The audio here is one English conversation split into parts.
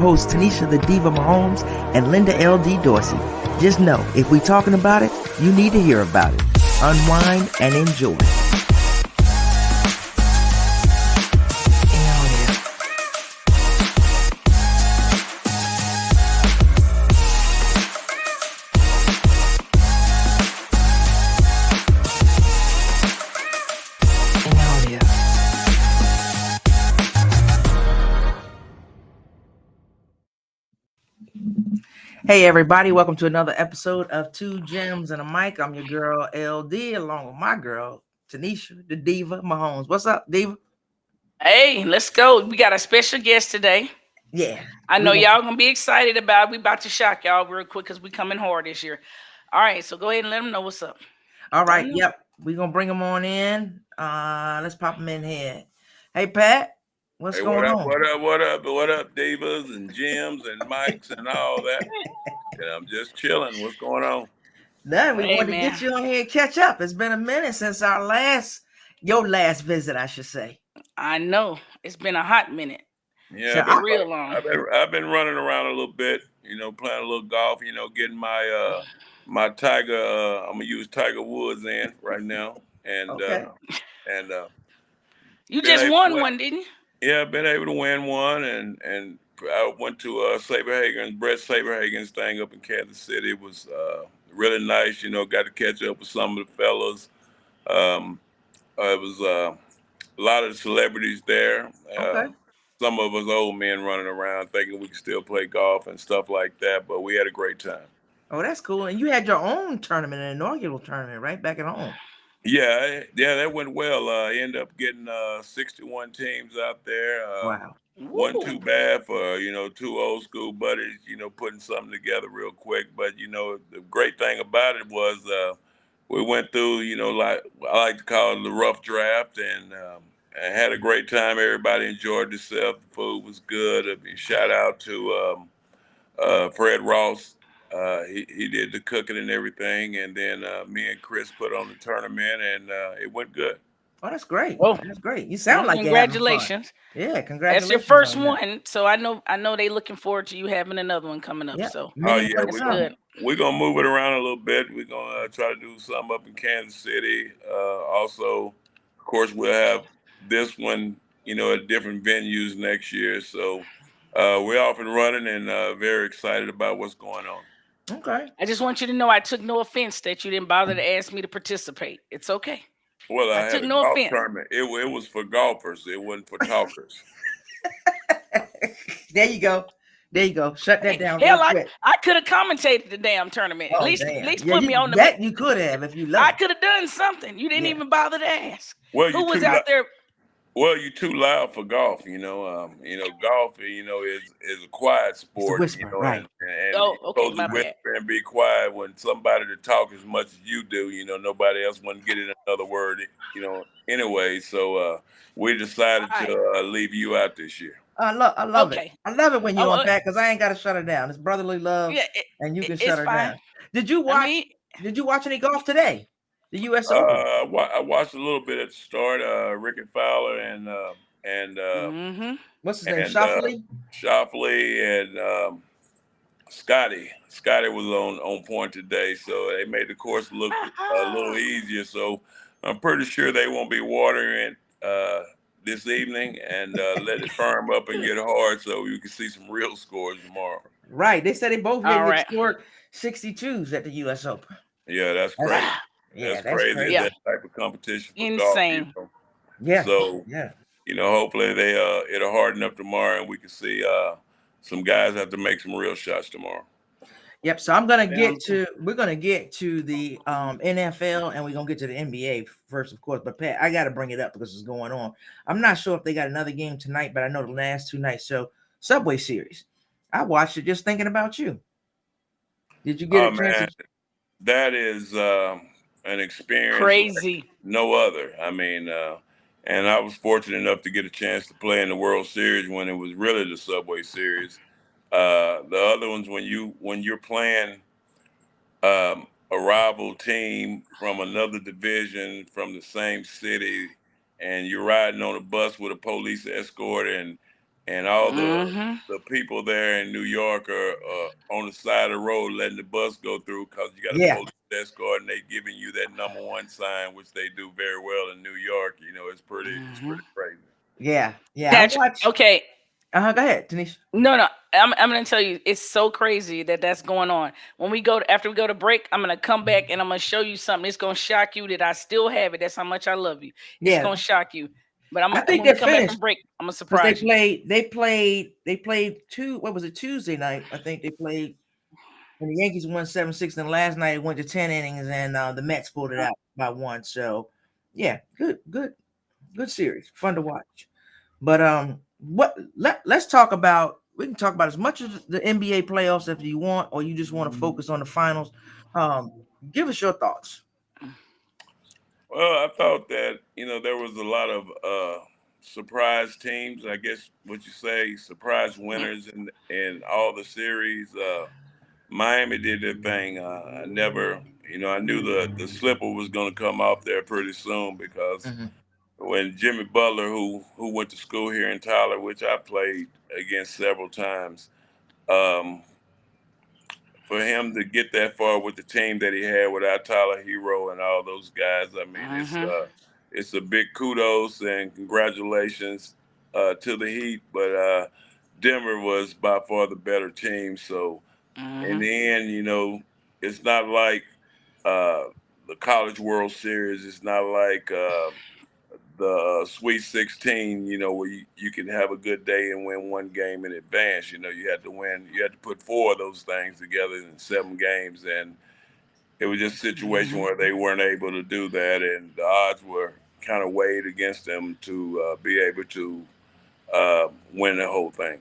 host Tanisha the Diva Mahomes and Linda L.D. Dorsey. Just know, if we talking about it, you need to hear about it. Unwind and enjoy. Hey everybody, welcome to another episode of Two Gems and a Mic. I'm your girl LD along with my girl Tanisha, the Diva Mahomes. What's up, Diva? Hey, let's go. We got a special guest today. Yeah. I know y'all gonna be excited about it. We about to shock y'all real quick because we coming hard this year. All right, so go ahead and let them know what's up. All right, yep. We're gonna bring them on in. Let's pop them in here. Hey Pat, what's going on? What up, divas and gems and mics and all that? Yeah, I'm just chilling. What's going on? Nothing. We want to get you on here and catch up. It's been a minute since your last visit, I should say. I know. It's been a hot minute. Yeah, so real long. I've been running around a little bit, playing a little golf, getting my my Tiger I'm gonna use Tiger Woods in right now. And you just won one, didn't you? Yeah, I've been able to win one, and I went to Brett Saberhagen's thing up in Kansas City. It was really nice, got to catch up with some of the fellas. It was a lot of the celebrities there. Some of us old men running around thinking we can still play golf and stuff like that, but we had a great time. Oh, that's cool. And you had your own tournament, an inaugural tournament, right, back at home. Yeah, that went well. Ended up getting 61 teams out there. Wow. Wasn't too bad for, two old school buddies, putting something together real quick. But, the great thing about it was we went through, like I like to call it the rough draft, and had a great time. Everybody enjoyed themselves. The food was good. I mean, shout out to Fred Ross. He did the cooking and everything, and then me and Chris put on the tournament, and it went good. Oh, that's great. Oh, that's great. You sound like congratulations. Yeah, congratulations. That's your first one, so I know they looking forward to you having another one coming up. Yep. So we're gonna move it around a little bit. We're gonna try to do something up in Kansas City. Also, of course, we'll have this one, at different venues next year. So we're off and running, and very excited about what's going on. Okay. I just want you to know I took no offense that you didn't bother to ask me to participate. It's okay. Well, I took no offense. Tournament. It was for golfers. It wasn't for talkers. There you go. Shut that down. Hell, I could have commentated the damn tournament. At least put me on the. That you could have if you loved. I could have done something. You didn't even bother to ask. Well, who was out there? Well, you're too loud for golf. Golf, is a quiet sport. It's a whisper, right? And you're supposed to whisper and be quiet when somebody to talk as much as you do. Nobody else wouldn't get in another word. Anyway. So we decided to leave you out this year. I love it. I love it when you unpack because I ain't got to shut her down. It's brotherly love, and you can shut her down. Did you watch any golf today? The U.S. Open. I watched a little bit at the start. Ricky Fowler and what's his name? Schauffele? Schauffele and Scotty. Scotty was on point today, so they made the course look a little easier. So I'm pretty sure they won't be watering it this evening and let it firm up and get hard, so you can see some real scores tomorrow. Right. They said they both scored 62s at the U.S. Open. Yeah, that's crazy. That's crazy. That type of competition for insane. Golf, Yeah. So hopefully it'll harden up tomorrow and we can see some guys have to make some real shots tomorrow. Yep. So we're gonna get to the NFL and we're gonna get to the NBA first, of course. But Pat, I gotta bring it up because it's going on. I'm not sure if they got another game tonight, but I know the last 2 nights. So Subway Series. I watched it just thinking about you. Did you get a chance? That is an experience crazy like no other. I mean, and I was fortunate enough to get a chance to play in the World Series when it was really the Subway Series. The other ones when you're playing a rival team from another division from the same city, and you're riding on a bus with a police escort, and and all Mm-hmm. the people there in New York are on the side of the road letting the bus go through because you got a Yeah, police escort and they giving you that number one sign, which they do very well in New York. You know, it's Mm-hmm. pretty crazy. yeah. I Patrick, watched. okay. Go ahead, Tanisha. No, I'm gonna tell you, it's so crazy that that's going on. When we go after we go to break, I'm gonna come back and I'm gonna show you something. It's gonna shock you that I still have it. That's how much I love you. It's Yeah, gonna shock you. But I think when we they're come back from finished break, I'm gonna because surprise you. they played two. What was it, Tuesday night? I think they played, and the Yankees won 7-6. And last night it went to 10 innings, and the Mets pulled it out by one. So yeah, good series, fun to watch. But let's talk about. We can talk about as much as the NBA playoffs if you want, or you just want to focus on the finals. Um, give us your thoughts. Well, I thought that there was a lot of surprise teams. I guess what you say, surprise winners in all the series. Miami did their thing. I never, I knew the slipper was going to come off there pretty soon because Mhm. when Jimmy Butler, who went to school here in Tyler, which I played against several times, um, for him to get that far with the team that he had without Tyler Hero and all those guys, I mean, Mm-hmm. it's a big kudos and congratulations to the Heat, but Denver was by far the better team. So in Mm-hmm. the end, it's not like uh, the College World Series. It's not like the Sweet 16, where you can have a good day and win one game in advance. You had to win, you had to put four of those things together in 7 games. And it was just a situation Mm-hmm. where they weren't able to do that. And the odds were kind of weighed against them to be able to win the whole thing.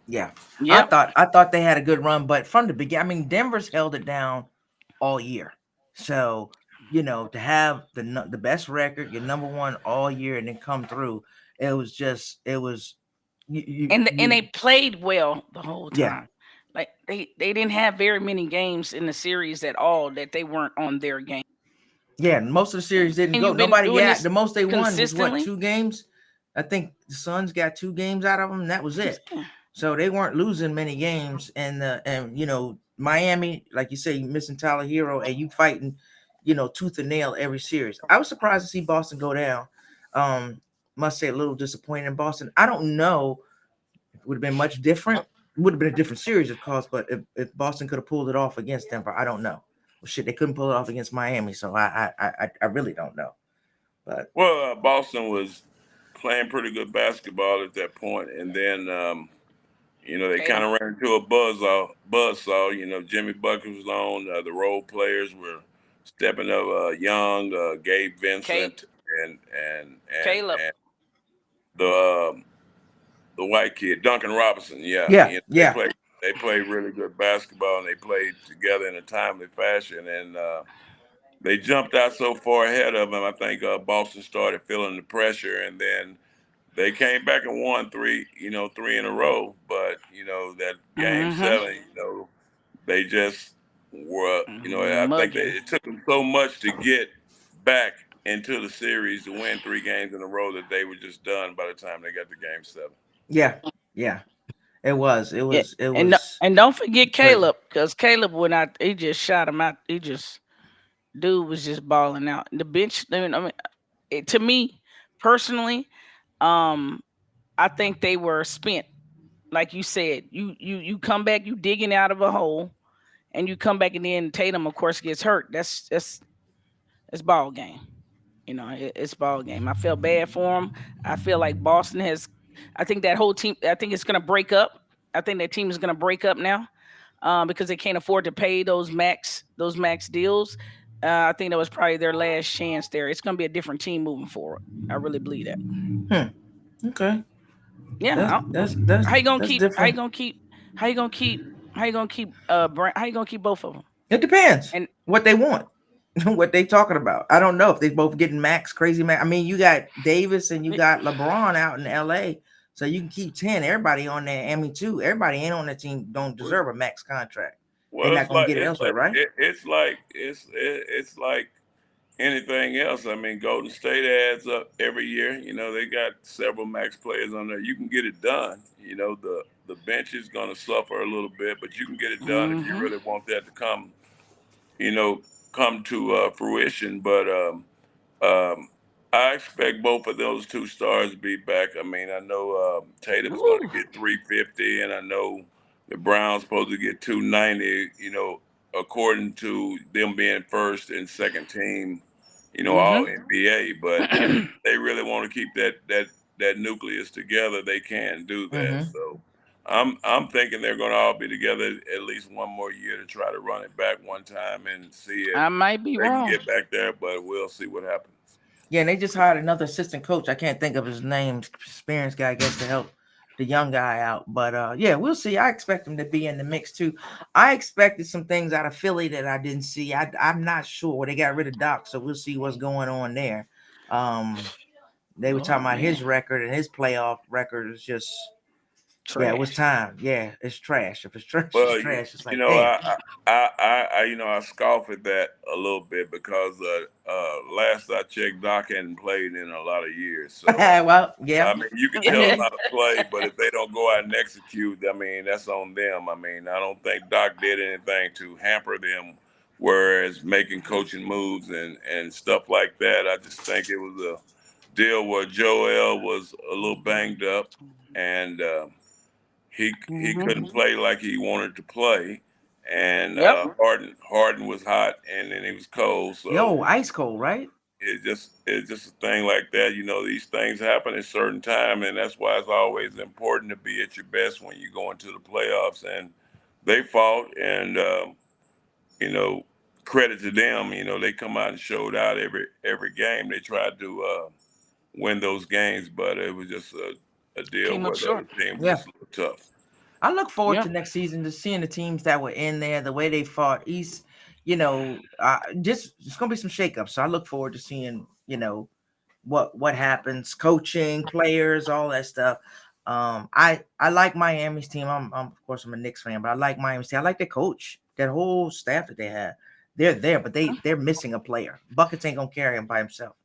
Yeah, Yep. I thought they had a good run, but from the beginning, I mean, Denver's held it down all year. So to have the best record, your number one all year, and then come through, it was And they played well the whole yeah. time. Like they didn't have very many games in the series at all that they weren't on their game. Yeah, most of the series didn't And go. you've been Nobody doing got this the most they won was what, consistently. 2 games? I think the Suns got 2 games out of them. That was I'm it. saying. So they weren't losing many games. And Miami, like you say, you missing Tyler Hero, and you fighting, tooth and nail every series. I was surprised to see Boston go down. Must say a little disappointed in Boston. I don't know if it would have been much different. It would have been a different series, of course, but if Boston could have pulled it off against Denver, I don't know. Well, shit, they couldn't pull it off against Miami, so I really don't know. But Well, Boston was playing pretty good basketball at that point, and then they kind Caleb, of ran into a buzzsaw. Jimmy Bucket was on. The role players were stepping up. Young, Gabe Caleb, Vincent, Caleb. and the the white kid, Duncan Robinson. Yeah, yeah, they yeah, played really good basketball, and they played together in a timely fashion. And they jumped out so far ahead of them. I think Boston started feeling the pressure, and then they came back and won three in a row. But that game Mm-hmm. 7, they just were, I think that Mugging. it took them so much to get back into the series to win 3 games in a row that they were just done by the time they got to game 7. yeah, yeah. It was, it Yeah. was, it And was and don't forget crazy. Caleb, because Caleb went out. He just shot him out. He just dude was just balling out. The bench. I mean, to me personally, um, I think they were spent. Like you said, you come back, you digging out of a hole, and you come back, and then Tatum, of course, gets hurt. That's ball game. It's ball game. I felt bad for him. I feel like Boston has. I think that whole team. I think it's going to break up. I think that team is going to break up now, because they can't afford to pay those max deals. I think that was probably their last chance there. It's going to be a different team moving forward. I really believe that. Hmm. Okay, Yeah. How you gonna that's keep? How you different. gonna keep? How you gonna keep? How you gonna keep? How you gonna keep both of them? It depends And what they want, what they talking about. I don't know if they both getting max crazy max. I mean, you got Davis and you got LeBron out in L.A., so you can keep 10. Everybody on there. I mean, too. Everybody ain't on that team don't deserve a max contract. They're Well, not gonna get it elsewhere, right? it's like anything else, I mean, Golden State adds up every year. You know, they got several max players on there. You can get it done. You know, the bench is going to suffer a little bit, but you can get it done if you Mm-hmm. really want that to come. You know, come to fruition. But um, I expect both of those two stars to be back. I mean, I know Tatum's going to Ooh. get 350, and I know the Browns supposed to get 290. You know, according to them being first and second team, you know, all NBA. But Mm-hmm. they really want to keep that nucleus together. They can do that. Mm-hmm. So I'm thinking they're going to all be together at least one more year to try to run it back one time and see if I might be they can wrong. get back there, but we'll see what happens. Yeah, and they just hired another assistant coach. I can't think of his name. Experienced guy, I guess, to help the young guy out. But yeah, we'll see. I expect him to be in the mix too. I expected some things out of Philly that I didn't see. I'm not sure. Well, they got rid of Doc, so we'll see what's going on there. They were Oh talking about his man, record, and his playoff record is just, yeah, it was trash. time. Yeah, it's trash. If it's trash, it's Well, trash. It's you like, know, damn. you know, I scoff at that a little bit because last I checked, Doc hadn't played in a lot of years. So, Well, yeah. I mean, you can tell them how to play, but if they don't go out and execute, I mean, that's on them. I mean, I don't think Doc did anything to hamper them, whereas making coaching moves and stuff like that. I just think it was a deal where Joel was a little banged up, and he Mm-hmm. couldn't play like he wanted to play, and Yep. Harden was hot and then he was cold, so Yo, ice cold, right? it's just a thing like that. You know, these things happen at certain time, and that's why it's always important to be at your best when you go into the playoffs. And they fought, and you know, credit to them. You know, they come out and showed out every game. They tried to win those games, but it was just a deal Came up where the other short. team was Yeah. just a little tough. I look forward Yep. to next season to seeing the teams that were in there, the way they fought East. Just it's gonna be some shakeups. So I look forward to seeing, what happens, coaching, players, all that stuff. I like Miami's team. I'm of course I'm a Knicks fan, but I like Miami's team. I like their coach, that whole staff that they have. They're there, but they're missing a player. Buckets ain't gonna carry him by himself.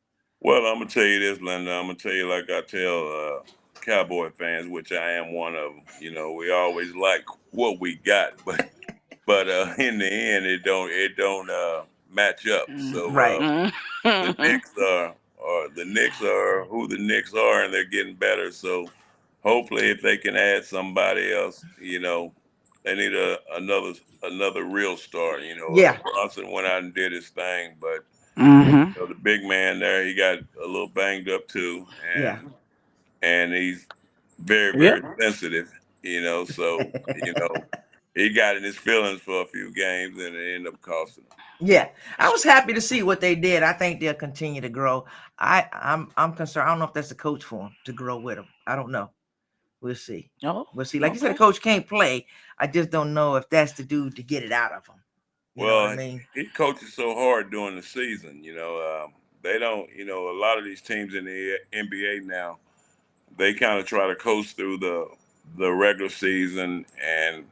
Well, I'm gonna tell you this, Linda. I'm gonna tell you like I tell Cowboy fans, which I am one of them. You know, we always like what we got, but in the end, it don't match up. So Right. the Mm-hmm. Knicks are who the Knicks are, and they're getting better. So hopefully, if they can add somebody else, you know, they need another real star. You know, Yeah. Bronson went out and did his thing, but Mm-hmm. know, the big man there, he got a little banged up too, Yeah. and he's very Yep. very sensitive. You know, so you know he got in his feelings for a few games, and it ended up costing him. Yeah, I was happy to see what they did. I think they'll continue to grow. I'm concerned. I don't know if that's the coach for him to grow with him. I don't know. We'll see. Oh, We'll see. Like you said, the okay. coach can't play. I just don't know if that's the dude to get it out of him. You know what I Well, mean? he coaches so hard during the season. You know, they don't. You know, a lot of these teams in the NBA now, they kind of try to coast through the regular season and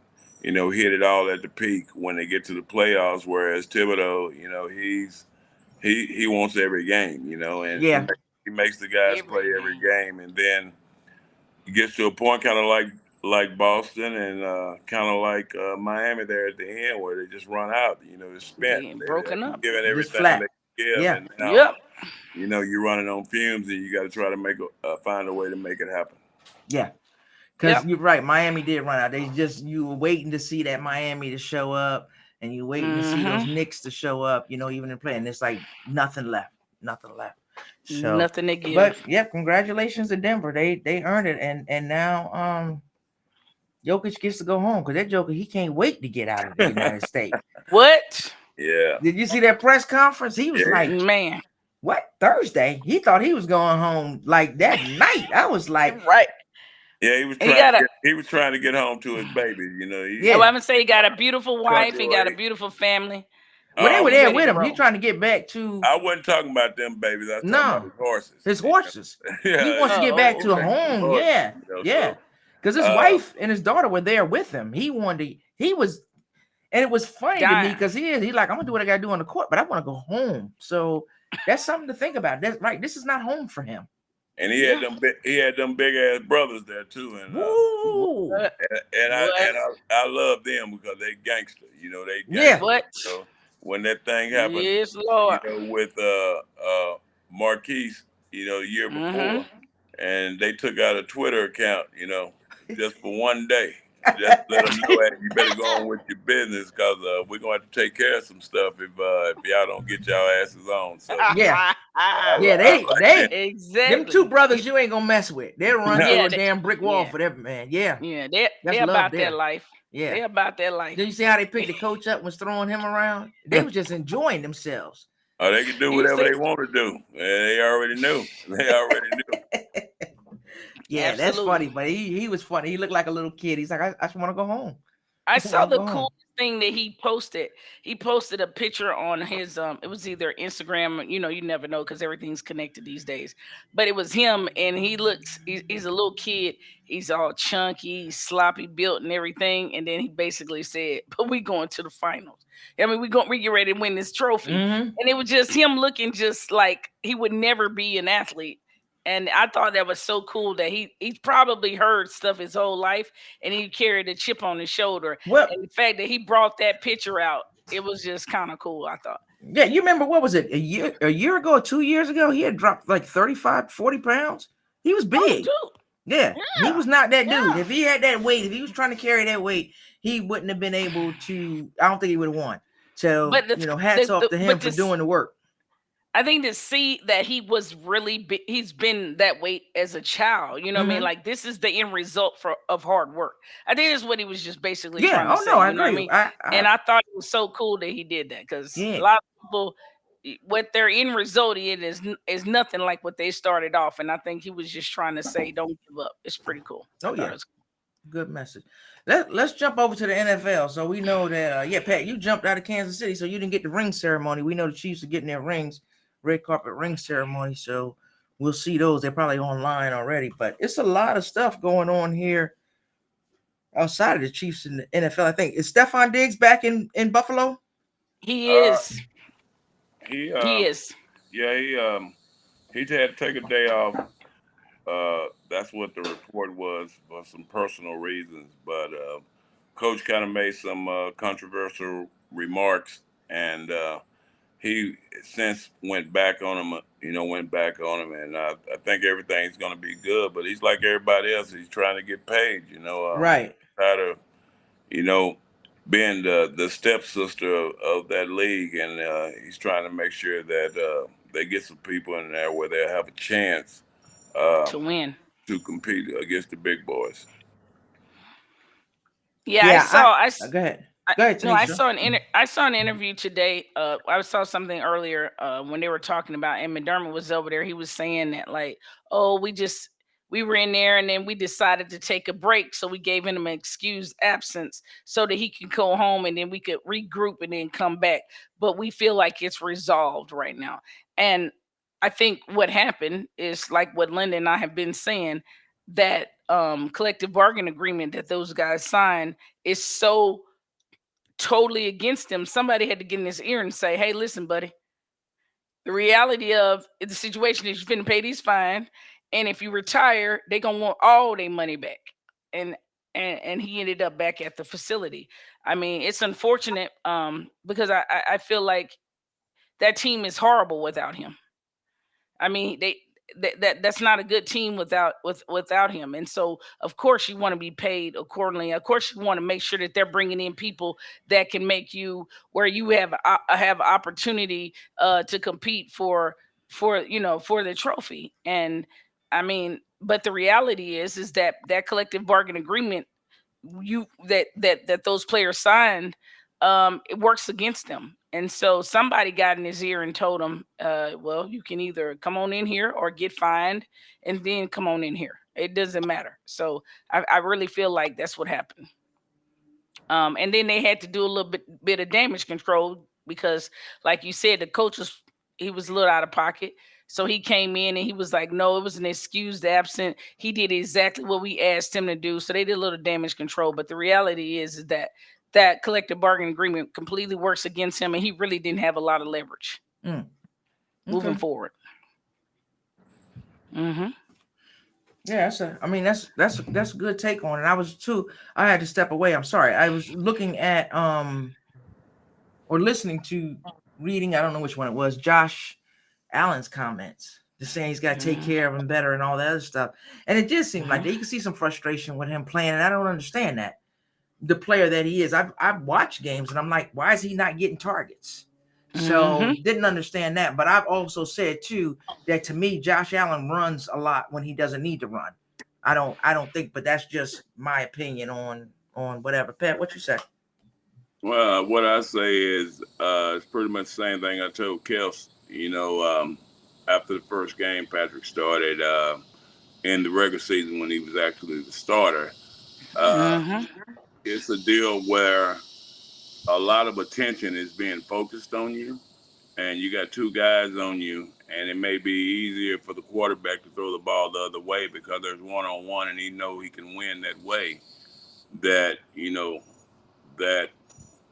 hit it all at the peak when they get to the playoffs. Whereas Thibodeau, he wants every game, and Yeah, he makes the guys play Every every game. game, and then it gets to a point kind of like Boston and kind of like Miami there at the end where they just run out. They're spent. They They've broken up. given just everything they flat. can give, Yeah, and now Yep. you're running on fumes, and you got to try to find a way to make it happen. yeah. Because Yep. you're right. Miami did run out. You were waiting to see that Miami to show up, and you're waiting to see those Mm-hmm. Knicks to show up. Even in playing, it's like nothing left. Nothing left. So, Nothing to but give. yeah, congratulations to Denver. They earned it, and now Jokic gets to go home because that Joker he can't wait to get out of the United States. What? Yeah, Did you see that press conference? He was yeah, like, Man. "What Thursday?" He thought he was going home like that night. I was like, Right. yeah. He was He trying to got a get he was trying to get home to his baby. I "Yeah." would say he got a beautiful wife. Country He got a way. beautiful family. Well, they I were He there ready with to him. He roll. trying to get back to I wasn't talking about them babies. I was talking about no his horses. his horses. He Yeah, wants to he get back Oh, get to okay. back to his home. horses. Yeah, yeah. So Because his uh, wife and his daughter were there with him. He wanted to. He was, and it was funny to me Dying. because he like, I'm gonna do what I gotta do on the court, but I want to go home. So That's something to think about. That's right. This is not home for him. And he had them big ass brothers there too, Woo! and I love them because they gangster. They Yeah. gangster. What? When that thing happened, Yes, Lord. with Marquise, the year Mm-hmm. before, and they took out a Twitter account, just for one day. Just let them know, hey, you better go on with your business because we're going to have to take care of some stuff if y'all don't get y'all asses on. So Yeah. Yeah, I like them. them two Exactly. brothers you ain't gonna mess with. They'll run Yeah, through a damn brick wall yeah, for them, man. Yeah. yeah. That's They're love about that there. life. Yeah. They're about that life. Did you see how they picked the coach up, was throwing him around? They was just enjoying themselves. Oh, they can do You whatever say they want to do. They already knew. They already knew. Yeah, that's funny, absolutely. but he was funny. He looked like a little kid. He's like, I just want to go home. I I saw want to the go home. coolest thing that he posted. He posted a picture on his it was either Instagram, you never know because everything's connected these days. But it was him and he's a little kid. He's all chunky, sloppy built and everything. And then he basically said, "But we going to the finals. I mean, we get ready to win this trophy." Mm-hmm. And it was just him looking just like he would never be an athlete. And I thought that was so cool that he's probably heard stuff his whole life and he carried a chip on his shoulder. Well, And the fact that he brought that picture out, it was just kind of cool, I thought. yeah, you remember what was it? A year ago, 2 years ago, he had dropped like 35, 40 pounds. He was Oh, big. dude. Yeah, he Yeah. was not that dude. Yeah. If he had that weight, if he was trying to carry that weight, he wouldn't have been able to. I don't think he would have won. So, But hats off to him but for this doing the work. I think to see that he was really he's been that weight as a child. You know what I mean? Hmm. Like this is the end result of hard work. I think that's what he was just basically Yeah. trying to Oh no, say. I You know what I agree. mean? I And I thought it was so cool that he did that because a yeah. lot of people, what their end result is nothing like what they started off. And I think he was just trying to say, don't give up. It's pretty cool. I Oh thought yeah. it was cool. Good message. Let's jump over to the NFL. So we know that yeah, Pat, you jumped out of Kansas City, so you didn't get the ring ceremony. We know the Chiefs are getting their rings, red carpet ring ceremony. So we'll see those. They're probably online already, but it's a lot of stuff going on here outside of the Chiefs in the NFL. I think is Stephon Diggs back in Buffalo. He Uh, is. he He is. yeah he had to take a day off. That's what the report was for some personal reasons. But coach kind of made some controversial remarks, and he since went back on him. Went back on him, and I think everything's going to be good. But he's like everybody else. He's trying to get paid. Right. Tired of you know being the stepsister of that league, and he's trying to make sure that they get some people in there where they'll have a chance. To win. To compete against the big boys. Yeah, I Yeah. saw. Go ahead. I Go ahead, no, I Tanisha. saw I saw an interview today. I saw something earlier when they were talking about, and McDermott was over there. He was saying that like, oh, we were in there, and then we decided to take a break, so we gave him an excused absence so that he could go home, and then we could regroup and then come back. But we feel like it's resolved right now, and I think what happened is like what Linda and I have been saying, that collective bargain agreement that those guys signed is so totally against him. Somebody had to get in his ear and say, "Hey, listen, buddy. The reality of the situation is you're finna pay these fine, and if you retire, they gonna want all their money back." And and he ended up back at the facility. I mean, it's unfortunate because I feel like that team is horrible without him. I mean, that's not a good team without him. And so, of course, you want to be paid accordingly. Of course, you want to make sure that they're bringing in people that can make you where you have opportunity to compete for the trophy. And I mean, but the reality is that collective bargain agreement that those players signed, it works against them. And so somebody got in his ear and told him, well, you can either come on in here or get fined and then come on in here. It doesn't matter. So I really feel like that's what happened. And then they had to do a little bit of damage control because, like you said, the coach he was a little out of pocket. So he came in and he was like, "No, it was an excused absent. He did exactly what we asked him to do." So they did a little damage control. But the reality is that that collective bargaining agreement completely works against him, and he really didn't have a lot of leverage. Mm. moving Okay. forward. Mm-hmm. Yeah, I mean, that's a good take on it. I was too. I had to step away. I'm sorry. I was looking at or listening to reading. I don't know which one it was. Josh Allen's comments, just saying he's got to take Mm-hmm. care of him better and all that other stuff. And it did seem like Mm-hmm. that. You can see some frustration with him playing, and I don't understand that. The player that he is, I've watched games, and I'm like, why is he not getting targets? So Mm-hmm. didn't understand that. But I've also said too that to me, Josh Allen runs a lot when he doesn't need to run. I don't think, but that's just my opinion on whatever. Pat, what you say? Well, what I say is it's pretty much the same thing I told Kels. After the first game, Patrick started in the regular season when he was actually the starter. Uh, Mm-hmm. it's a deal where a lot of attention is being focused on you, and you got two guys on you, and it may be easier for the quarterback to throw the ball the other way because there's one on one, and he know he can win that way. That that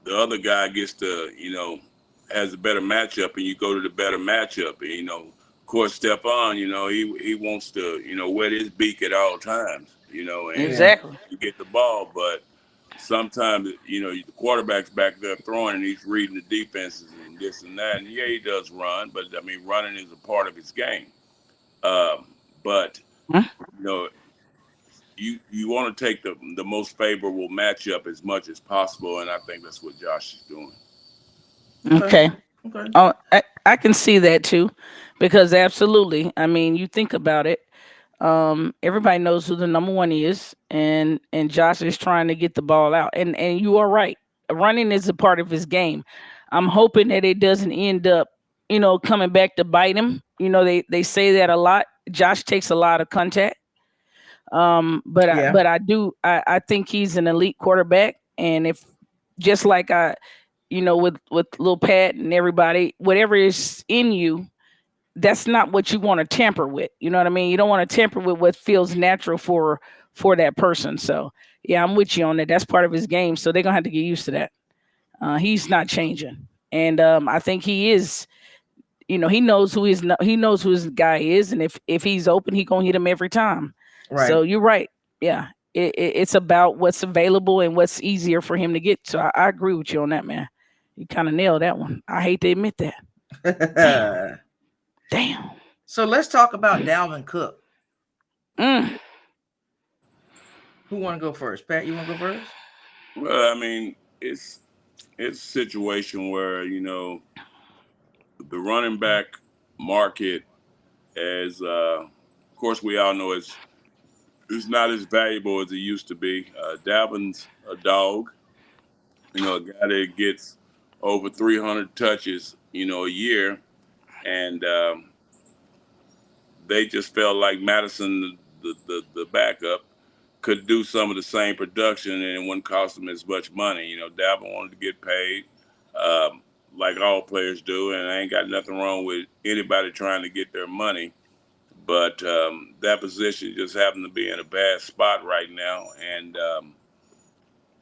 the other guy gets to, has a better matchup, and you go to the better matchup. And, of course, Stephon, he wants to, wet his beak at all times, and Yeah, Exactly. you get the ball. But sometimes, the quarterback's back there throwing, and he's reading the defenses and this and that. And yeah, he does run, but I mean, running is a part of his game. Um, but you know, you want to take the most favorable matchup as much as possible, and I think that's what Josh is doing. okay, Okay. okay, Oh, I can see that too, because absolutely. I mean, you think about it. Everybody knows who the number one is, and Josh is trying to get the ball out. And you are right. Running is a part of his game. I'm hoping that it doesn't end up, coming back to bite him. They say that a lot. Josh takes a lot of contact. But I yeah, but I do I think he's an elite quarterback, and if just like with Lil Pat and everybody, whatever is in you, that's not what you want to tamper with. You know what I mean? You don't want to tamper with what feels natural for that person. So yeah, I'm with you on that. That's part of his game. So they're gonna have to get used to that. He's not changing, and I think he is. He knows who his guy is, and if he's open, he gonna hit him every time. right. So you're right. Yeah, it's about what's available and what's easier for him to get. So I agree with you on that, man. You kind of nailed that one. I hate to admit that. Damn, damn. So let's talk about Dalvin Cook. Mm. Who want to go first? Pat, you want to go first? Well, I mean, it's a situation where the running back market, as of course we all know, it's not as valuable as it used to be. Dalvin's a dog, a guy that gets over 300 touches, a year, and they just felt like Madison, the backup, could do some of the same production and it wouldn't cost them as much money. Dalvin wanted to get paid, like all players do, and I ain't got nothing wrong with anybody trying to get their money. But that position just happened to be in a bad spot right now, and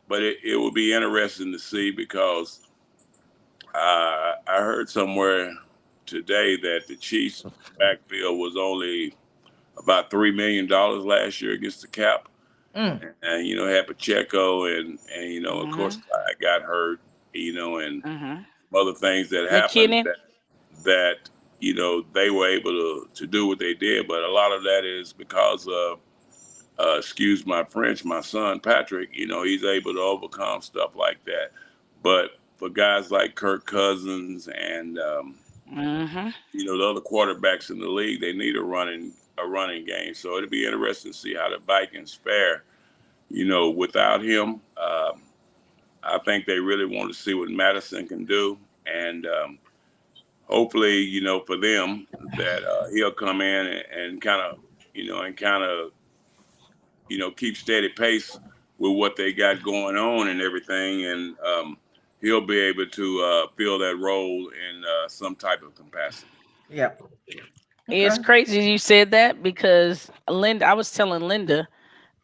but it will be interesting to see because I heard somewhere today that the Chiefs' backfield was only about $3 million last year against the cap, Mm, and had Pacheco and of course Mhm. I got hurt, and Mhm. other things that happened McKinnon. that they were able to do what they did, but a lot of that is because of excuse my French, my son Patrick. He's able to overcome stuff like that, but for guys like Kirk Cousins and Mhm. the other quarterbacks in the league, they need a running game. So it'll be interesting to see how the Vikings fare. Without him, I think they really want to see what Madison can do, and hopefully, for them that he'll come in and kind of, keep steady pace with what they got going on and everything, and he'll be able to fill that role in some type of capacity. yeah. It's Okay. crazy you said that because Linda. I was telling Linda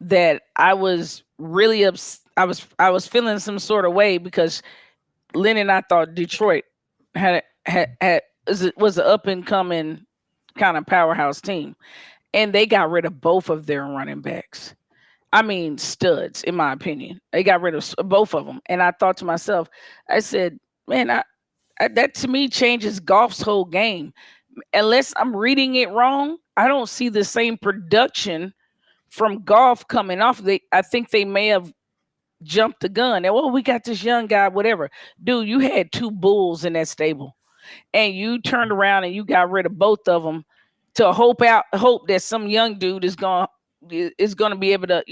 that I was really I was feeling some sort of way because Lynn and I thought Detroit had was an up and coming kind of powerhouse team, and they got rid of both of their running backs. I mean, studs, in my opinion. They got rid of both of them, and I thought to myself, I said, man, that to me changes golf's whole game. Unless I'm reading it wrong, I don't see the same production from golf coming off. I think they may have jumped the gun. And well, we got this young guy, whatever. Dude, you had two bulls in that stable, and you turned around and you got rid of both of them to hope that some young dude is going to be able to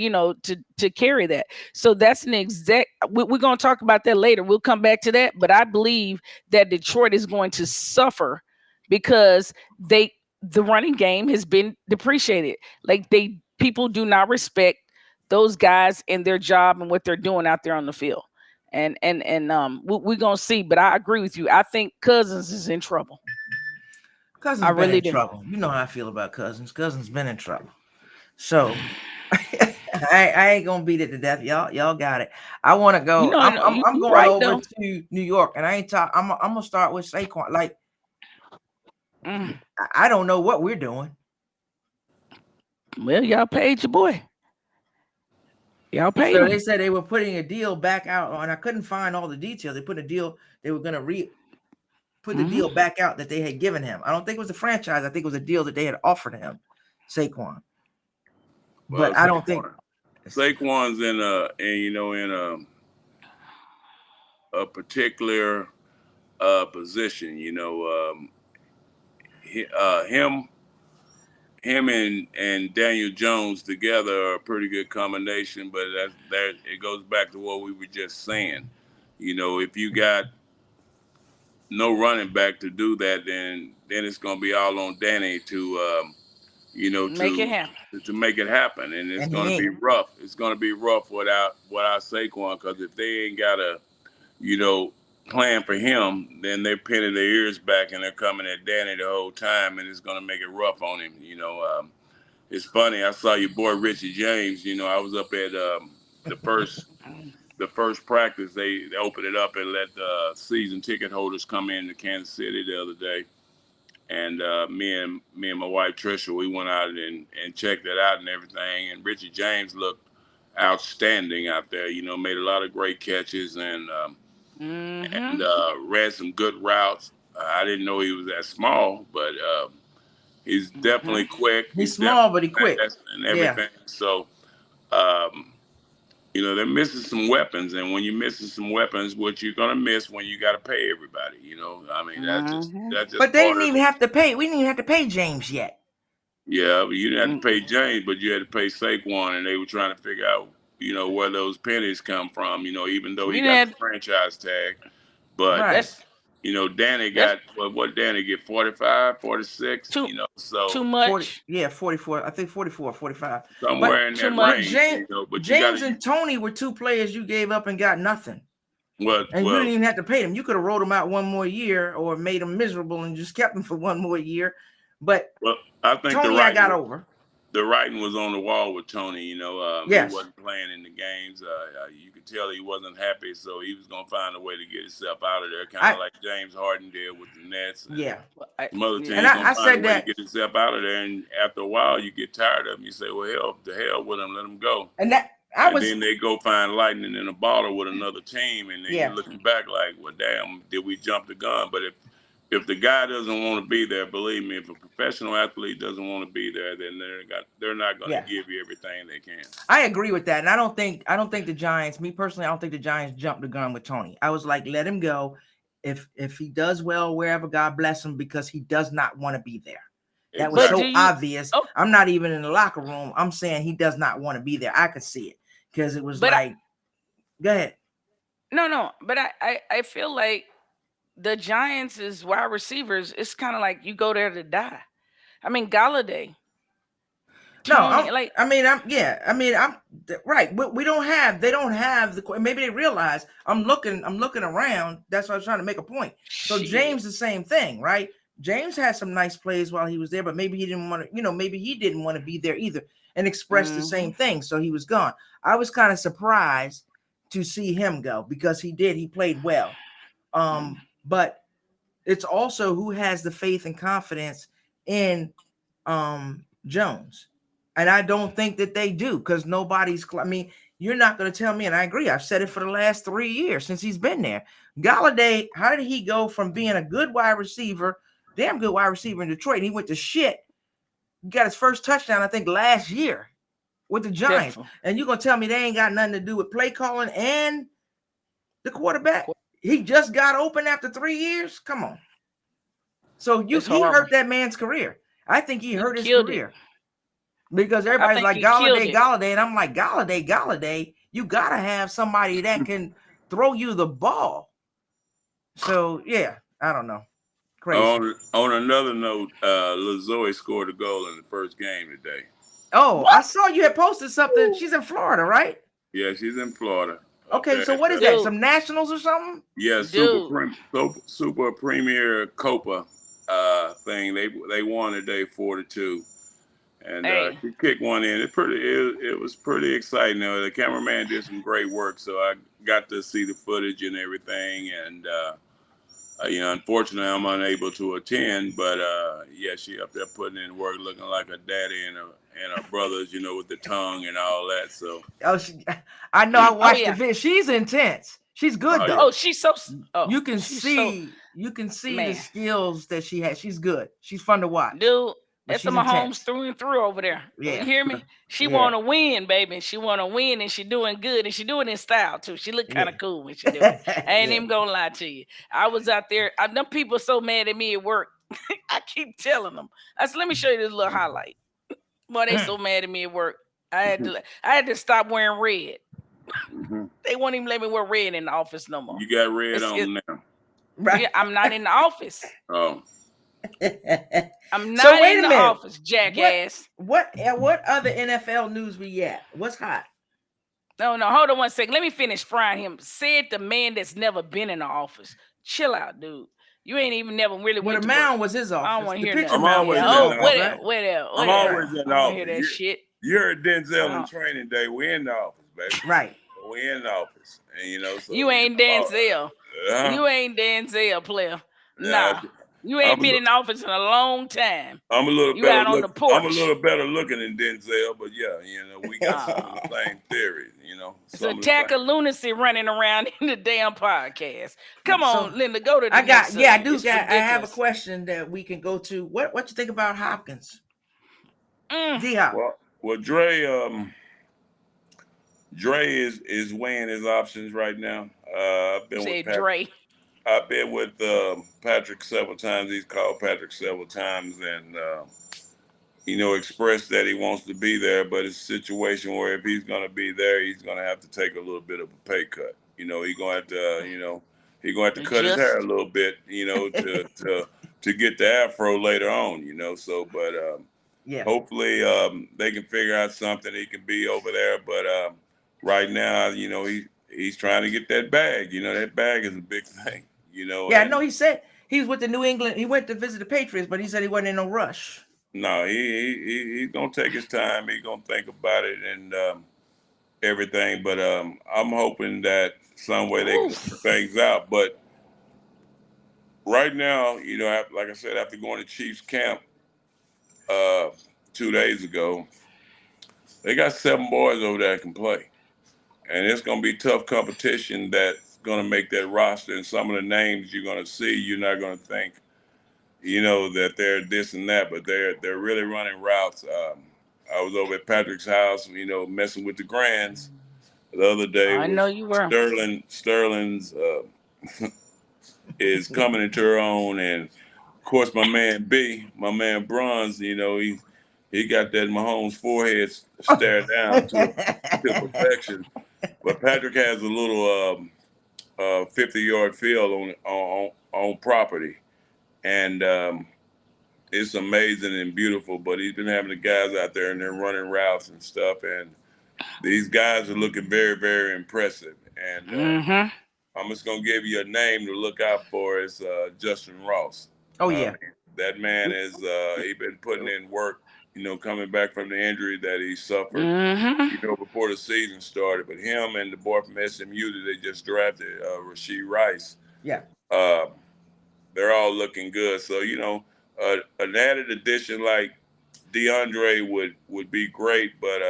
to carry that. So that's an exact, we're going to talk about that later. We'll come back to that, but I believe that Detroit is going to suffer because the running game has been depreciated. Like, people do not respect those guys and their job and what they're doing out there on the field. We're gonna see, but I agree with you. I think Cousins is in trouble. Cousins been in trouble. You know how I feel about Cousins. Cousins been in trouble. So I ain't gonna beat it to death. Y'all got it. I want to go. I'm going right, over though, to New York, and I ain't talk. I'm gonna start with Saquon. Like, I don't know what we're doing. Well, y'all paid your boy. Y'all paid him. They said they were putting a deal back out, and I couldn't find all the details. They put a deal. They were gonna put the deal back out that they had given him. I don't think it was a franchise. I think it was a deal that they had offered him, Saquon. Well, but I don't think Saquon's in a particular position. Him and Daniel Jones together are a pretty good combination. But that it goes back to what we were just saying. If you got no running back to do that, then it's going to be all on Danny to make it happen. To make it happen, and it's going to be rough. It's going to be rough without Saquon, because if they ain't got a plan for him, then they're pinning their ears back and they're coming at Danny the whole time, and it's going to make it rough on him. It's funny. I saw your boy Richie James. I was up at the first practice. They opened it up and let the season ticket holders come in to Kansas City the other day. And me and my wife Trisha, we went out and checked it out and everything. And Richie James looked outstanding out there. Made a lot of great catches and ran some good routes. I didn't know he was that small, but he's definitely quick. He's small, but he's quick and everything. Yeah. So, they're missing some weapons, and when you're missing some weapons, what you're gonna miss when you got to pay everybody. I mean, that's just. But they didn't even have to pay. We didn't even have to pay James yet. Yeah, but you didn't have to pay James, but you had to pay Saquon, and they were trying to figure out, where those pennies come from. Even though he got the franchise tag, but Danny got what Danny get 45, 46. So too much. 40, 44. I think 44, 45. Somewhere in that range. But James and Tony were two players you gave up and got nothing. You didn't even have to pay them. You could have rolled them out one more year or made them miserable and just kept them for one more year. But I think Tony, I got over. The writing was on the wall with Tony. He wasn't playing in the games. You could tell he wasn't happy, so he was going to find a way to get himself out of there, kind of like James Harden did with the Nets. And some other teams going to find a way to get himself out of there, and after a while, you get tired of him. You say, well, the hell with him, let him go. And then they go find lightning in a bottle with another team, and then you're looking back like, well, damn, did we jump the gun? But if the guy doesn't want to be there, believe me, if a professional athlete doesn't want to be there, then they're not going to give you everything they can. I agree with that, and I don't think the Giants. Me personally, I don't think the Giants jumped the gun with Tony. I was like, let him go. If he does well wherever, God bless him, because he does not want to be there. That was so obvious. Oh. I'm not even in the locker room. I'm saying he does not want to be there. I could see it because it was go ahead. No, but I feel like the Giants' wide receivers, it's kind of like you go there to die. I mean, Galladay. Tony, I'm right. We don't have. They don't have the. Maybe they realize I'm looking around. That's why I was trying to make a point. So James, the same thing, right? James had some nice plays while he was there, but maybe he didn't want to. Maybe he didn't want to be there either, and express the same thing. So he was gone. I was kind of surprised to see him go because he did. He played well. But It's also who has the faith and confidence in Jones. And I don't think that they do, because nobody's, I mean, you're not going to tell me, and I agree. I've said it for the last 3 years since he's been there. Galladay, how did he go from being a good wide receiver, damn good wide receiver in Detroit, and he went to shit? He got his first touchdown, I think, last year with the Giants. Definitely. And you're going to tell me they ain't got nothing to do with play calling and the quarterback? He just got open after 3 years? Come on. So he hurt that man's career. I think he hurt his career. Because everybody's like Galladay, and I'm like, Galladay, you gotta have somebody that can throw you the ball. So yeah, I don't know. Crazy. On another note, LaZoe scored a goal in the first game today. Oh, what? I saw you had posted something. Ooh. She's in Florida, right? Yeah, she's in Florida. Okay, so what is that? Some nationals or something? Yeah, Super Premier Copa thing. They won today 4-2. And she kicked one in. It was pretty exciting. The cameraman did some great work, so I got to see the footage and everything. And unfortunately, I'm unable to attend. But yeah, she up there putting in work, looking like a daddy and her brothers, with the tongue and all that. So I know. I watched the video. She's intense. She's good though. Oh, she's so. You can see the skills that she has. She's good. She's fun to watch, dude. That's a Mahomes through and through over there. Yeah. You hear me? She want to win, baby. She want to win, and she doing good, and she doing it in style too. She look kind of cool when she do it. I ain't even gonna lie to you. I was out there. Them people so mad at me at work. I keep telling them. I said, let me show you this little highlight. Boy, they so mad at me at work. I had to stop wearing red. They won't even let me wear red in the office no more. You got red on now. Right. Yeah, I'm not in the office. Oh. I'm not in the office, jackass. What other NFL news we at? What's hot? No, hold on one second. Let me finish frying him. Said the man that's never been in the office. Chill out, dude. You ain't even never really went to mound was his office. I don't want to hear that. I'm always in the office. Whatever. I'm always in the office. Hear that shit. You heard Denzel in training day. We're in the office, baby. Right. We're in the office. And so you ain't Denzel. You ain't Denzel, player. Nah. You ain't been in the office in a long time. I'm a little better. Out on the porch. I'm a little better looking than Denzel, but yeah, we got some of the same theories. It's a attack of lunacy running around in the damn podcast. Come on, Linda, go to the I have a question that we can go to. What you think about Hopkins? Well, Dre is weighing his options right now. I've been with Dre. I've been with Patrick several times. He's called Patrick several times and, expressed that he wants to be there. But it's a situation where if he's going to be there, he's going to have to take a little bit of a pay cut. He's going to have to, he's going to have to cut his hair a little bit, to get the afro later on, So, but hopefully they can figure out something. He can be over there. But right now, he's trying to get that bag. That bag is a big thing. I know he said he was with the New England. He went to visit the Patriots, but he said he wasn't in no rush. No, he's gonna take his time. He's gonna think about it and everything. But I'm hoping that some way they can figure things out. But right now, like I said, after going to Chiefs camp 2 days ago, they got 7 boys over there that can play, and it's gonna be tough competition that's gonna make that roster. And some of the names you're gonna see, you're not gonna think, that they're this and that, but they're really running routes. I was over at Patrick's house, messing with the grands the other day. I know you were. Sterling's is coming into her own, and of course my man Bronze, he got that Mahomes forehead stared down to perfection. But Patrick has a little 50-yard field on property. And it's amazing and beautiful, but he's been having the guys out there and they're running routes and stuff. And these guys are looking very, very impressive. And I'm just going to give you a name to look out for is Justin Ross. Oh, yeah. That man is, he's been putting in work, coming back from the injury that he suffered, before the season started. But him and the boy from SMU that they just drafted, Rashee Rice. Yeah. they're all looking good. So an added addition like DeAndre would be great, but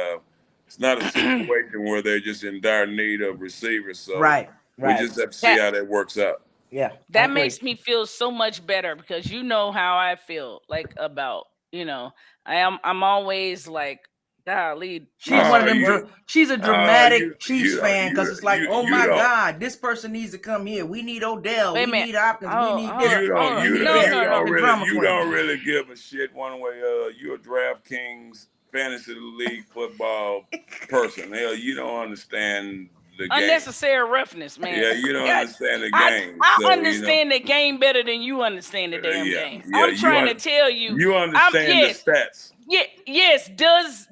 it's not a situation where they're just in dire need of receivers. So Right, we right. just have to see how that works out. Yeah, I That agree. makes me feel so much better because you know how I feel like about, I'm always like, golly, She's one Oh, of them. you, She's a oh, dramatic Chiefs fan because it's like, oh you my don't. God, this person needs to come here. We need Odell. wait a We minute. need Hopkins. We Oh, need hold this. on, You don't hold on. We you need don't No, that. you no, don't no. The really drama you queen. don't really give a shit one way. You're a DraftKings fantasy league football person. Hell, you don't understand the game. Unnecessary roughness, man. Yeah, you don't God, understand the I game. I So understand the game better than you understand the damn yeah, game. yeah. I'm trying to tell you, You understand the yes, stats. yes. Does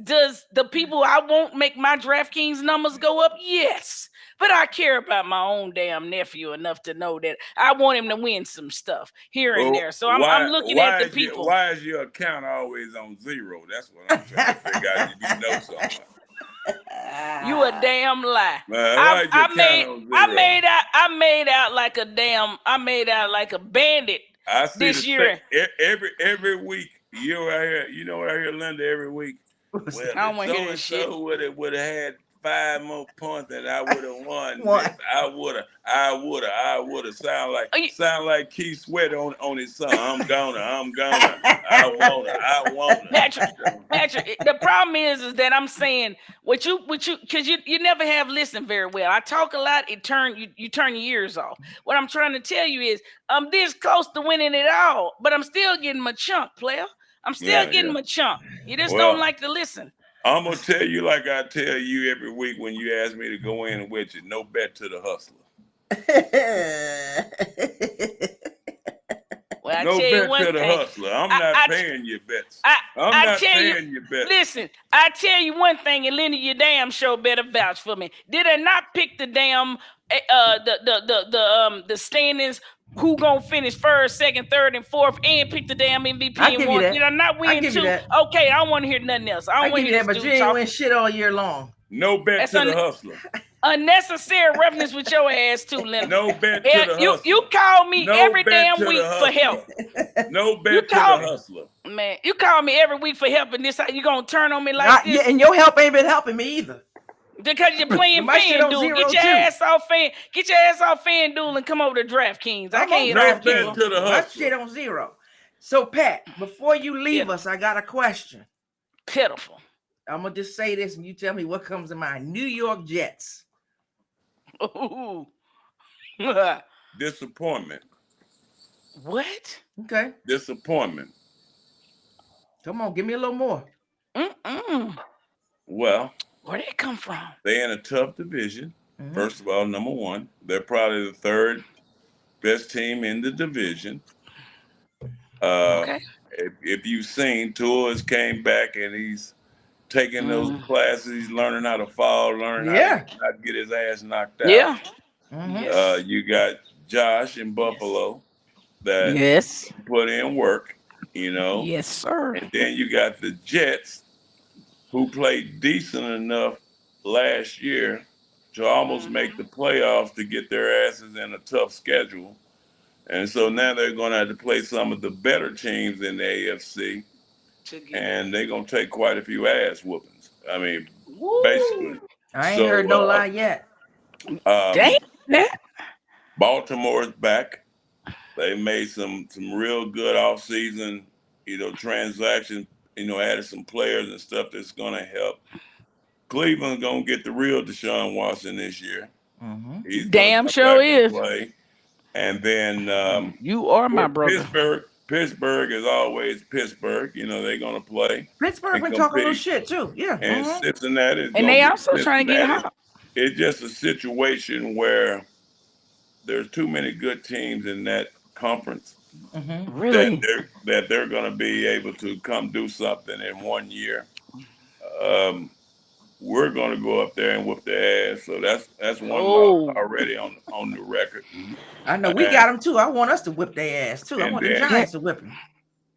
the people I won't make my DraftKings numbers go up? Yes. But I care about my own damn nephew enough to know that I want him to win some stuff here and Well, there. So I'm looking at the people. why is your account always on zero? That's what I'm trying to figure out. If you know something, You a damn lie. why is your account on zero? I made out like a bandit I see the this state year. every week. You out here, I hear Linda every week. Well, I don't if want to hear so that and shit. so would have had 5 more points, that I would have won What? this. I would have. Sound like Keith Sweat on his song. I'm gonna, I wanna. Patrick, the problem is that I'm saying what you because you never have listened very well. I talk a lot, you turn your ears off. What I'm trying to tell you is I'm this close to winning it all, but I'm still getting my chunk, player. I'm still getting my chunk. You just don't Well, like to listen. I'm gonna tell you like I tell you every week when you ask me to go in with you. No bet to the hustler. Well, I No tell you bet one to the thing. hustler. I'm not paying your bets. I I'm not tell you, paying your bets. listen, I tell you one thing, and Lenny, your damn show better vouch for me. Did I not pick the damn the standings? Who gonna finish first, second, third, and fourth, and pick the damn MVP I and give you one? that. Did I not I win give you two? that. Okay, I don't want to hear nothing else. I I don't want give to you hear that, this but you dude ain't talk. win shit all year long. No bet That's to the hustler. unnecessary reference with your ass too, Leonard. No bet to Yeah, the you hustler. call me No every bet damn to week the for help. hustler. No You bet to call the hustler. man, you call me every week for help, and this how you gonna turn on me like this? Yeah, and your help ain't been helping me either. Because you're playing My shit on FanDuel. zero too. Get your ass off FanDuel and come over to DraftKings. I I'm on can't hear No them bet people. to the My hustler. shit on zero. So Pat, before you leave Yeah. us, I got a question. Pitiful. I'm gonna just say this, and you tell me what comes to mind. New York Jets. Ooh. Disappointment. What? Okay, Disappointment. come on, give me a little more. Well, Where'd that come from? they're in a tough division. Mhm. First of all, number one, they're probably the third best team in the division. Okay. If you've seen, Tours came back and he's taking those classes. He's learning how to fall, learning how Yeah. to not get his ass knocked out. Yeah. Mhm. Yes. You got Josh in Buffalo that Yes. put in work, you know. Yes, sir. And then you got the Jets who played decent enough last year to almost make the playoffs to get their asses in a tough schedule. And so now they're going to have to play some of the better teams in the AFC, and they're going to take quite a few ass whoopings. I mean, basically. I ain't heard no lie yet. Damn that. Baltimore's back. They made some real good offseason, transactions, added some players and stuff that's going to help. Cleveland's going to get the real Deshaun Watson this year. Mhm. He's Damn going to sure come back and is. play. And then You are my brother. Pittsburgh is always Pittsburgh. They're going to play Pittsburgh and been talking a little compete. shit too. Yeah. And Mhm. Cincinnati is And going they to be also trying to get Cincinnati. hot. It's just a situation where there's too many good teams in that conference Mhm. Really? that they're going to be able to come do something in 1 year. We're going to go up there and whoop their ass. So that's one loss Oh. already on the record. I know we got them too. I want us to whip their ass too. I And want the then, Giants to whip them.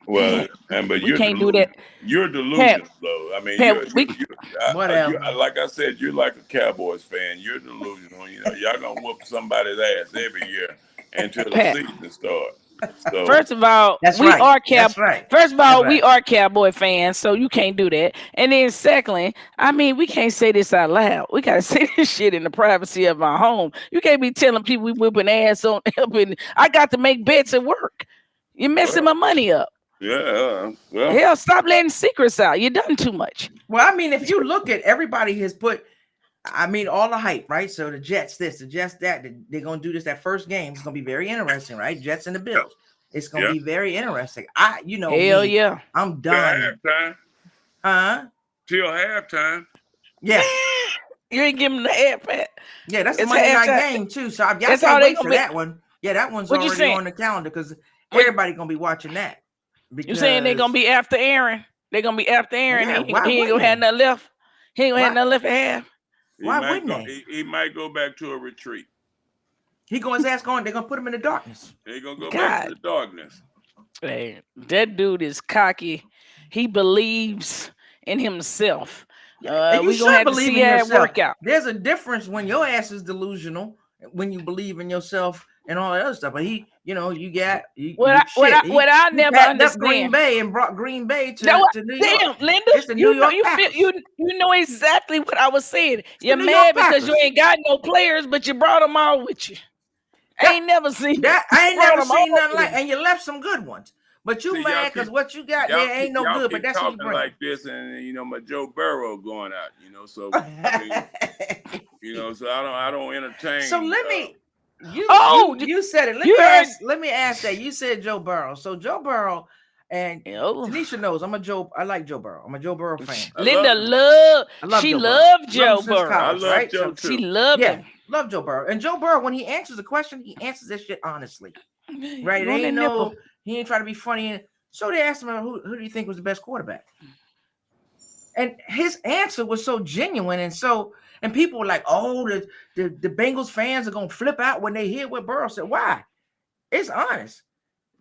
well, Pat, but we you're can't do delusional. that. You're Pat, delusional, though. I mean, Pat, we Whatever. like I said, you're like a Cowboys fan. You're delusional. Y'all gonna whoop somebody's ass every year until the Pat, season starts. So First of all, That's we right. are That's right. First of That's all, we right. are Cowboy fans, so you can't do that. And then secondly, I mean, we can't say this out loud. We gotta say this shit in the privacy of our home. You can't be telling people we whipping ass on helping. I got to make bets at work. You're messing well, my money up. yeah, well, Hell, stop letting secrets out. You done too much. Well, I mean, if you look at everybody has put, I mean, all the hype, right? So the Jets, this, the Jets, that, they're gonna do this. That first game is gonna be very interesting, right? Jets and the yeah, Bills. It's gonna yeah. be very interesting. I, you know Hell me, yeah. I'm Till done. halftime. Huh? Till halftime. Yeah, You ain't giving the half pat. yeah. That's a It's Monday night halftime. game too. So y'all That's can't all they wait gonna for be. that one. Yeah, that one's What you already saying? on the calendar because What everybody gonna be watching that you saying? They gonna because be after Aaron. They gonna be after Aaron. yeah, why He ain't wouldn't gonna have they? nothing left. He ain't gonna have Why nothing left at half. He why might wouldn't go. they? He might go back to a retreat. He going his ass going. They're gonna put him in the darkness. He gonna go back to God, the darkness. man, that dude is cocky. He believes in himself. Yeah, and you We gonna should have to believe see in how it yourself. work out. There's a difference when your ass is delusional, when you believe in yourself and all that other stuff. But he, you know, you shit. What I He never packed up Green understand. Bay and brought Green Bay That what, to New York. damn, Linda, It's the New York Packers. you know exactly what I was saying. It's the You're New York mad because you Packers. ain't got no players, but you brought them all with you. I That ain't never seen it. that I You ain't brought never them all seen nothing with like. you. And you left some good ones. But you See, mad because what you got there ain't no y'all good. But keep that's who you talking bring. like this, and you know my Joe Burrow going out. You know, so I mean, you know, so I don't So entertain. let me Oh, you said it. you heard? Let me ask that. You said Joe Burrow. So Joe Burrow and Oh, Tanisha knows I like Joe Burrow. I'm a Joe Burrow fan. I love Linda him. I love she Joe Burrow. loved Love him Joe since I Burrow. college, love right? Joe So She too. loved yeah, him. love Joe Burrow. And Joe Burrow, when he answers a question, he answers that shit honestly. Right? It On that ain't nipple. no, he ain't trying to be funny. So they asked him, who do you think was the best quarterback? And his answer was so genuine and people were like, oh, the Bengals fans are gonna flip out when they hear what Burrow said. Why? It's honest.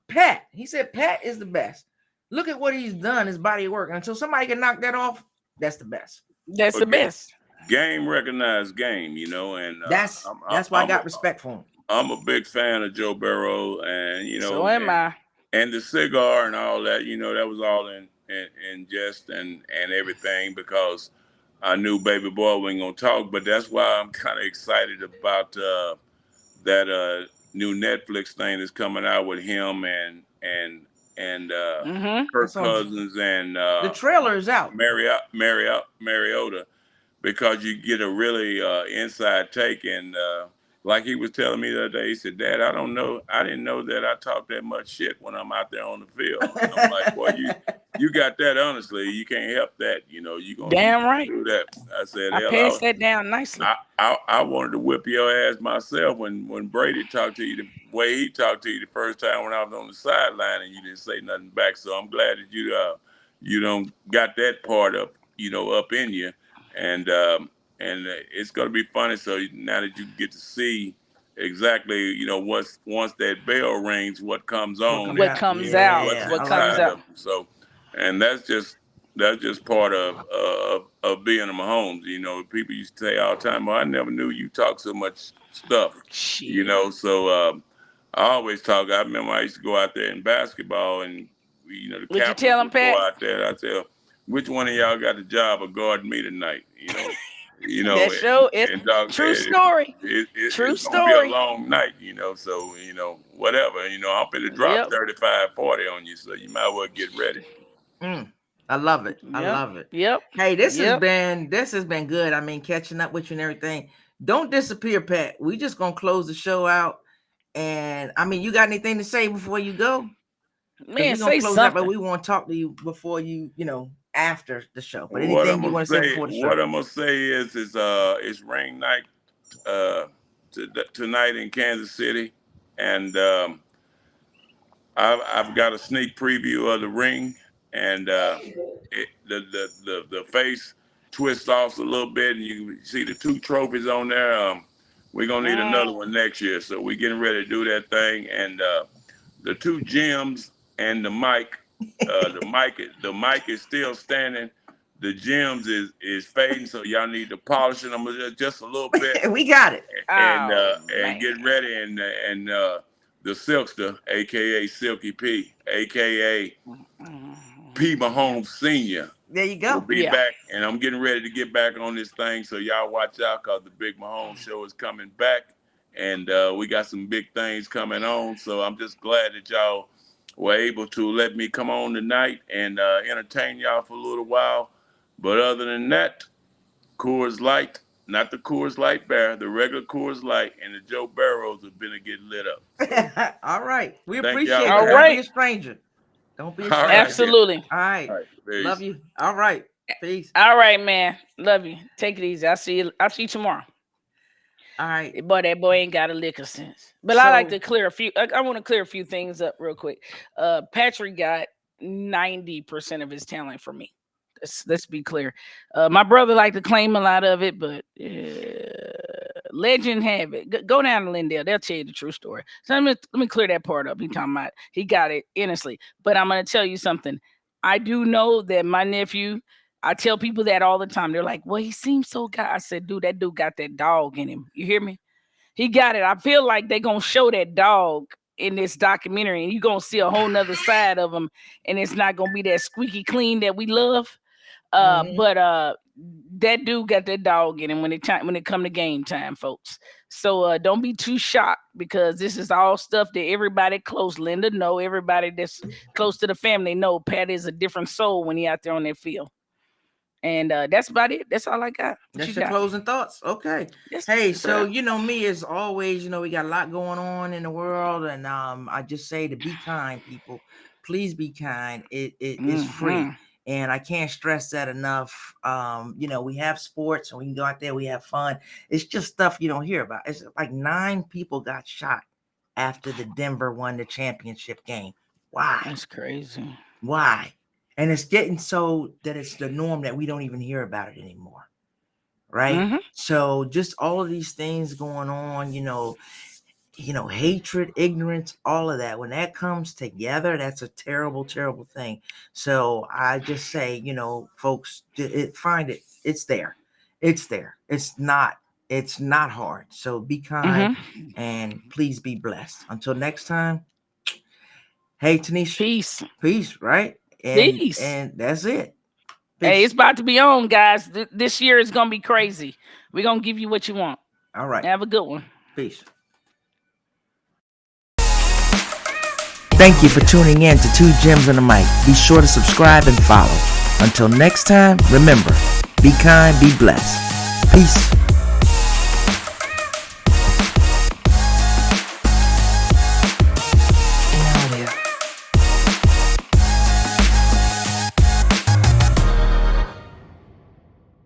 Pat, he said Pat is the best. Look at what he's done, his body of work. And until somebody can knock that off, that's the best. That's the But best. game recognized game, you know, and That's why I got respect for him. I'm a big fan of Joe Burrow, and you So know, am I. and the cigar and all that, you know, that was all in jest and everything because I knew Baby Boy wasn't gonna talk, but that's why I'm kind of excited about that new Netflix thing that's coming out with him and Mm-hmm. Kirk That's on Cousins and the trailer is out. Mariota because you get a really inside take. And like he was telling me the other day, he said, "Dad, I didn't know that I talk that much shit when I'm out there on the field." And I'm like, "Boy, you got that honestly. You can't help that. You know, you Damn gonna right. do that." I said, I "Hell, passed that down nicely. I wanted to whip your ass myself when Brady talked to you the way he talked to you the first time when I was on the sideline and you didn't say nothing back. So I'm glad that you don't got that part up in you, and it's gonna be funny. So now that you get to see exactly once that bell rings, what comes What on comes What out? comes out? what's Yeah, What I like comes inside that. out? of them. So, and that's just part of being a Mahomes. You know, people used to say all the time, "Well, I never knew you talk so much stuff." You Shit. know, so I always talk. I remember I used to go out there in basketball, and the Would you captains tell him, would go Pat? out there. I tell, which one of y'all got the job of guarding me tonight? That show it. And dog, True story. True it's gonna be a story. long night. So whatever. I'm gonna drop Yep. 35, 40 on you, so you might as well get ready. I love it. I Yep. love it. Yep. Hey, Yep. this has been good. I mean, catching up with you and everything. Don't disappear, Pat. We just gonna close the show out. And I mean, you got anything to say before you go? Because Man, we're gonna say close out, but something. we want to talk to you before after the show. But What I'm anything you gonna want to say say, before the what show? I'm gonna say is it's ring night uh, tonight in Kansas City, and I've got a sneak preview of the ring, and the face twists off a little bit, and you can see the two trophies on there. We're gonna need Mm. another one next year, so we're getting ready to do that thing. And the two gems and the mic, the mic is still standing. The gems is fading, so y'all need to polish them just a little bit We got it. and Oh and man. get ready and the Silkster, aka Silky P, aka P Mahomes Sr. There you will go. be back, and I'm getting ready to get back on this thing. So y'all watch out, cause the Big Mahomes show is coming back, and we got some big things coming on. So I'm just glad that y'all were able to let me come on tonight and entertain y'all for a little while. But other than that, Coors Light, not the Coors Light Bear, the regular Coors Light, and the Joe Barrows have been to get lit up. So All right. We thank y'all appreciate for you. All Don't having be right. a stranger. Don't be a me. All stranger. right, then. Absolutely. All right. All right, Love peace. you. All right. Peace. All right, man. Love you. Take it easy. I'll see you tomorrow. All right. Boy, that boy ain't got a lick of sense. But I like to So clear a few. I want to clear a few things up real quick. Patrick got 90% of his talent from me. Let's be clear. My brother like to claim a lot of it, but legend have it. Go down to Lindale. They'll tell you the true story. So let me clear that part up. He talking about he got it innocently. But I'm gonna tell you something. I do know that my nephew. I tell people that all the time. They're like, "Well, he seems so good." I said, "Dude, that dude got that dog in him. You hear me? He got it." I feel like they're gonna show that dog in this documentary, and you're gonna see a whole nother side of him, and it's not gonna be that squeaky clean that we love. But that dude got that dog in him when it come to game time, folks. So don't be too shocked because this is all stuff that everybody close, Linda know, everybody that's close to the family know. Pat is a different soul when he out there on that field. And that's about it. That's all I got. What that's you your got? closing thoughts. Okay. Yes, Hey, so sir. me as always, we got a lot going on in the world, and I just say to be kind, people. Please be kind. It is free. And I can't stress that enough. We have sports and we can go out there, we have fun. It's just stuff you don't hear about. It's like 9 people got shot after the Denver won the championship game. Why? That's crazy. Why? And it's getting so that it's the norm that we don't even hear about it anymore. Right? So just all of these things going on, hatred, ignorance, all of that. When that comes together, that's a terrible, terrible thing. So I just say, folks, find it. It's there. It's there. It's not hard. So be kind and please be blessed. Until next time. Hey, Tanisha. Peace, right? And Peace. that's it. Peace. Hey, it's about to be on, guys. This year is gonna be crazy. We're gonna give you what you want. All right. Have a good one. Peace. Thank you for tuning in to Two Gems and a Mic. Be sure to subscribe and follow. Until next time, remember, be kind, be blessed. Peace.